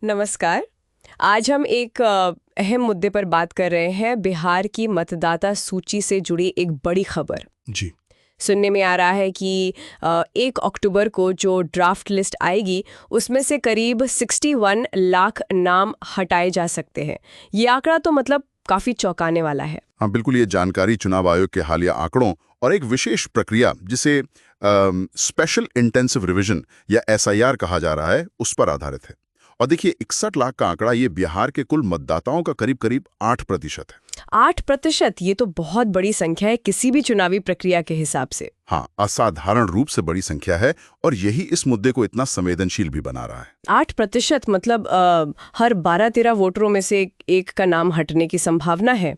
नमस्कार। आज हम एक अहम मुद्दे पर बात कर रहे हैं, बिहार की मतदाता सूची से जुड़ी एक बड़ी खबर। जी। सुनने में आ रहा है कि 1 अक्टूबर को जो ड्राफ्ट लिस्ट आएगी उसमें से करीब 61 लाख नाम हटाए जा सकते हैं। ये आंकड़ा तो मतलब काफी चौंकाने वाला है। हाँ, बिल्कुल। ये जानकारी चुनाव आयोग के हालिया आंकड़ों और एक विशेष प्रक्रिया जिसे स्पेशल इंटेंसिव रिवीजन या एसआईआर कहा जा रहा है, उस पर आधारित है। और देखिए, 61 लाख का आंकड़ा ये बिहार के कुल मतदाताओं का करीब करीब 8% है। 8%? ये तो बहुत बड़ी संख्या है किसी भी चुनावी प्रक्रिया के हिसाब से। हाँ, असाधारण रूप से बड़ी संख्या है और यही इस मुद्दे को इतना संवेदनशील भी बना रहा है। 8% मतलब हर 12-13 वोटरों में से एक का नाम हटने की संभावना है।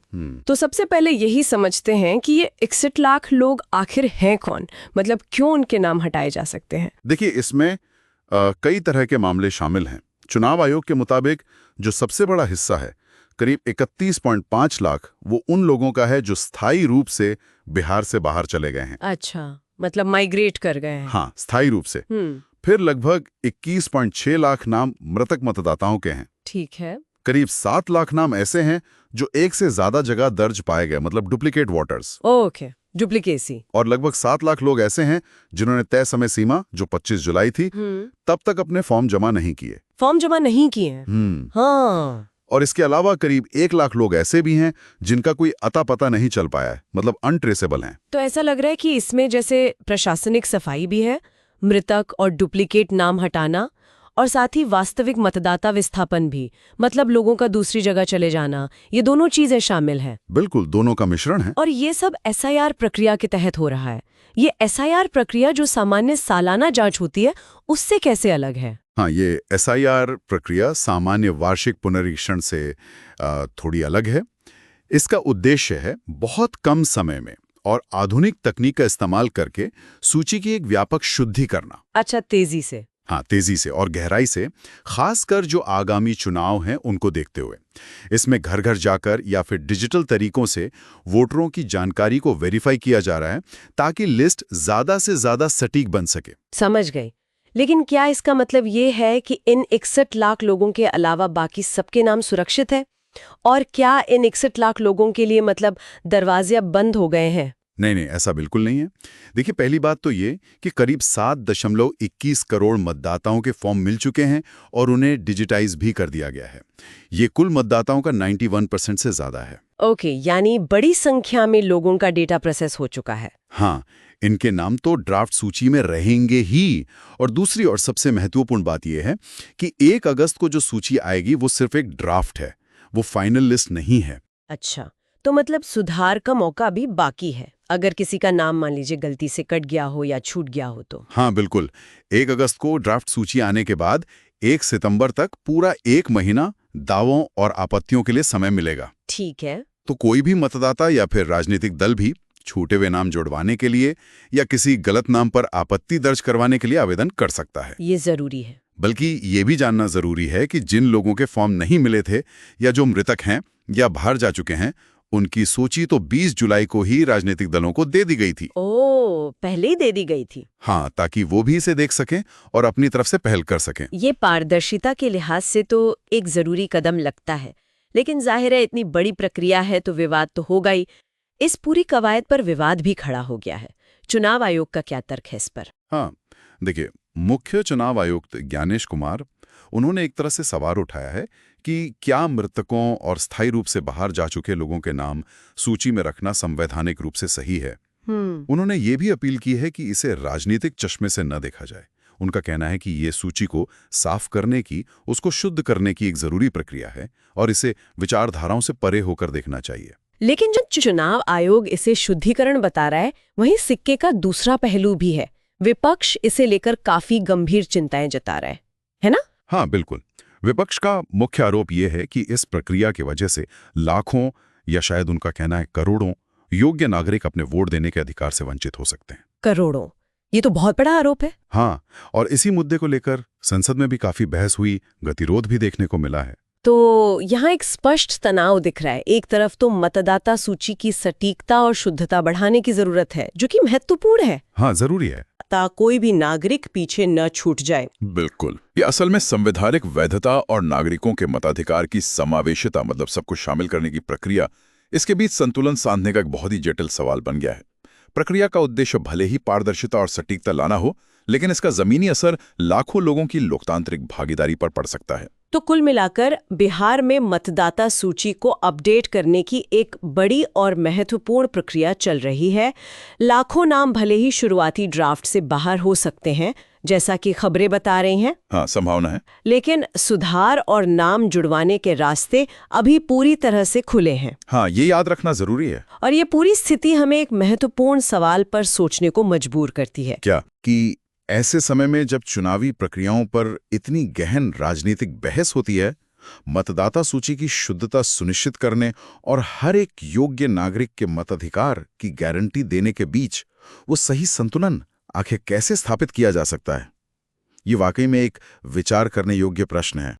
तो सबसे पहले यही समझते हैं कि ये 61 लाख लोग आखिर हैं कौन, मतलब क्यों उनके नाम हटाए जा सकते हैं। देखिए, इसमें कई तरह के मामले शामिल हैं। चुनाव आयोग के मुताबिक जो सबसे बड़ा हिस्सा है, करीब 31.5 लाख, वो उन लोगों का है जो स्थायी रूप से बिहार से बाहर चले गए हैं। अच्छा, मतलब माइग्रेट कर गए हैं। हाँ, स्थायी रूप से। फिर लगभग 21.6 लाख नाम मृतक मतदाताओं के हैं। ठीक है। करीब 7 लाख नाम ऐसे हैं जो एक से ज्यादा जगह दर्ज पाए गए, मतलब डुप्लीकेट वोटर्स। Okay, duplicacy. और लगभग 7 लाख लोग ऐसे हैं जिन्होंने तय समय सीमा, जो 25 जुलाई थी, तब तक अपने फॉर्म जमा नहीं किए। फॉर्म जमा नहीं किए हैं। हाँ। और इसके अलावा करीब 1 लाख लोग ऐसे भी हैं जिनका कोई अता पता नहीं चल पाया है, मतलब अनट्रेसेबल हैं। तो ऐसा लग रहा है कि इसमें जैसे प्रशासनिक सफाई भी है, मृतक और डुप्लीकेट नाम हटाना, और साथ ही वास्तविक मतदाता विस्थापन भी, मतलब लोगों का दूसरी जगह चले जाना, ये दोनों चीजें शामिल हैं। बिल्कुल, दोनों का मिश्रण है। और ये सब एसआईआर प्रक्रिया के तहत हो रहा है। ये एसआईआर प्रक्रिया जो सामान्य सालाना जांच होती है, उससे कैसे अलग है? हाँ, ये एसआईआर प्रक्रिया सामान्य वार्षिक पुनरीक्षण से थोड़ी अलग है। इसका उद्देश्य है बहुत कम समय में और आधुनिक तकनीक का इस्तेमाल करके सूची की एक व्यापक शुद्धि करना। अच्छा, तेजी से। हाँ, तेजी से और गहराई से, खासकर जो आगामी चुनाव हैं उनको देखते हुए। इसमें घर घर जाकर या फिर डिजिटल तरीकों से वोटरों की जानकारी को वेरीफाई किया जा रहा है ताकि लिस्ट ज्यादा से ज्यादा सटीक बन सके। समझ गई। लेकिन क्या इसका मतलब ये है कि इन 61 लाख लोगों के अलावा बाकी सबके नाम सुरक्षित है? और क्या इन 61 लाख लोगों के लिए मतलब दरवाजे अब बंद हो गए हैं? नहीं नहीं, ऐसा बिल्कुल नहीं है। देखिए, पहली बात तो ये कि करीब 7.21 करोड़ मतदाताओं के फॉर्म मिल चुके हैं और उन्हें डिजिटाइज भी कर दिया गया है। ये कुल मतदाताओं का 91% से ज्यादा है। ओके, यानी बड़ी संख्या में लोगों का डेटा प्रोसेस हो चुका है। हाँ, इनके नाम तो ड्राफ्ट सूची में रहेंगे ही। और दूसरी और सबसे महत्वपूर्ण बात यह है कि 1 अगस्त को जो सूची आएगी वो सिर्फ एक ड्राफ्ट है, वो फाइनल लिस्ट नहीं है। अच्छा, तो मतलब सुधार का मौका भी बाकी है, अगर किसी का नाम मान लीजिए गलती से कट गया हो या छूट गया हो तो। हाँ, बिल्कुल। 1 अगस्त को ड्राफ्ट सूची आने के बाद 1 सितंबर तक पूरा 1 महीना दावों और आपत्तियों के लिए समय मिलेगा। ठीक है। तो कोई भी मतदाता या फिर राजनीतिक दल भी छूटे हुए नाम जुड़वाने के लिए या किसी गलत नाम पर आपत्ति दर्ज करवाने के लिए आवेदन कर सकता है। ये जरूरी है। बल्कि ये भी जानना जरूरी है कि जिन लोगों के फॉर्म नहीं मिले थे या जो मृतक हैं या बाहर जा चुके हैं, उनकी सूची तो 20 जुलाई को ही राजनीतिक दलों को दे दी गई थी। ओह, पहले ही दे दी गई थी। हाँ, ताकि वो भी इसे देख सकें और अपनी तरफ से पहल कर सकें। ये पारदर्शिता के लिहाज से तो एक जरूरी कदम लगता है, लेकिन जाहिर है इतनी बड़ी प्रक्रिया है तो विवाद तो होगा ही। इस पूरी कवायद पर विवाद भी खड़ा हो गया है। चुनाव आयोग का क्या तर्क है इस पर? हाँ, देखिए, मुख्य चुनाव आयुक्त ज्ञानेश कुमार, उन्होंने एक तरह से सवाल उठाया है कि क्या मृतकों और स्थायी रूप से बाहर जा चुके लोगों के नाम सूची में रखना संवैधानिक रूप से सही है। उन्होंने ये भी अपील की है कि इसे राजनीतिक चश्मे से न देखा जाए। उनका कहना है कि ये सूची को साफ करने की, उसको शुद्ध करने की एक जरूरी प्रक्रिया है और इसे विचारधाराओं से परे होकर देखना चाहिए। लेकिन जब चुनाव आयोग इसे शुद्धिकरण बता रहा है, वहीं सिक्के का दूसरा पहलू भी है। विपक्ष इसे लेकर काफी गंभीर चिंताएं जता रहा है ना? हाँ, बिल्कुल। विपक्ष का मुख्य आरोप यह है कि इस प्रक्रिया की वजह से लाखों या शायद उनका कहना है करोड़ों योग्य नागरिक अपने वोट देने के अधिकार से वंचित हो सकते हैं। करोड़ों, ये तो बहुत बड़ा आरोप है। हाँ, और इसी मुद्दे को लेकर संसद में भी काफी बहस हुई, गतिरोध भी देखने को मिला है। तो यहाँ एक स्पष्ट तनाव दिख रहा है। एक तरफ तो मतदाता सूची की सटीकता और शुद्धता बढ़ाने की जरूरत है, जो कि महत्वपूर्ण है। हाँ, जरूरी है, ताकि कोई भी नागरिक पीछे न छूट जाए। बिल्कुल। ये असल में संवैधानिक वैधता और नागरिकों के मताधिकार की समावेशिता, मतलब सबको शामिल करने की प्रक्रिया, इसके बीच संतुलन साधने का एक बहुत ही जटिल सवाल बन गया है। प्रक्रिया का उद्देश्य भले ही पारदर्शिता और सटीकता लाना हो, लेकिन इसका जमीनी असर लाखों लोगों की लोकतांत्रिक भागीदारी पर पड़ सकता है। तो कुल मिलाकर बिहार में मतदाता सूची को अपडेट करने की एक बड़ी और महत्वपूर्ण प्रक्रिया चल रही है। लाखों नाम भले ही शुरुआती ड्राफ्ट से बाहर हो सकते हैं, जैसा कि खबरें बता रही हैं। हाँ, संभावना है। लेकिन सुधार और नाम जुड़वाने के रास्ते अभी पूरी तरह से खुले हैं। हाँ, ये याद रखना जरूरी है। और ये पूरी स्थिति हमें एक महत्वपूर्ण सवाल पर सोचने को मजबूर करती है। क्या कि ऐसे समय में जब चुनावी प्रक्रियाओं पर इतनी गहन राजनीतिक बहस होती है, मतदाता सूची की शुद्धता सुनिश्चित करने और हर एक योग्य नागरिक के मताधिकार की गारंटी देने के बीच वो सही संतुलन आखिर कैसे स्थापित किया जा सकता है? ये वाकई में एक विचार करने योग्य प्रश्न है।